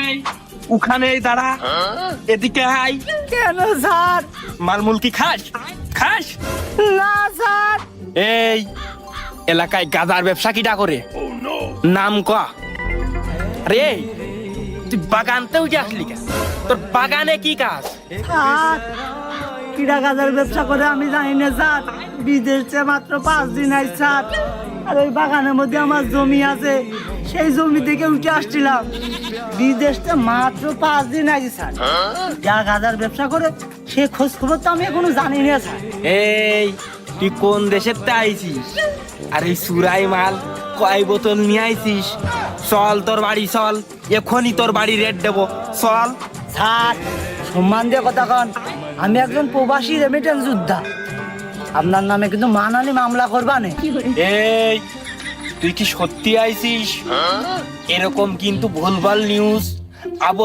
এই ওখানে দাঁড়া, এদিকে আই। কেন স্যার? মালমুল কি খাস? খাস না স্যার। এই এলাকায় গাঁজার ব্যবসা কিটা করে? নাম ক রে। তুই বাগানতেও যাসলি কেন? তোর বাগানে কি কাজ? স্যার কিরা গাজার ব্যবসা করে আমি জানি না স্যার। বিদেশে মাত্র 5 দিন আই স্যার। আর ওই বাগানের মধ্যে আমার জমি আছে, সেই জমি থেকে উঠে আসছিলাম। বিদেশে মাত্র 5 দিন আইছি স্যার। যা গাজার ব্যবসা করে সে খোঁজ খবর তো আমি এখনো জানি না স্যার। এই তুই কোন দেশের তে আইছিস? আর এই সুরাই মাল কয় বোতল নিয়ে আইছিস? চল তোর বাড়ি চল, এখনই তোর বাড়ি রেট দেবো, চল। স্যার সম্মান দিয়ে কথা কন, আমি একজন প্রবাসী রেমিটেন্স যোদ্ধা। আপনার নামে কিন্তু মানহানি মামলা করবানে। এই তুই কি সত্যি আইছিস? এরকম কিন্তু ভুলভাল নিউজ আবল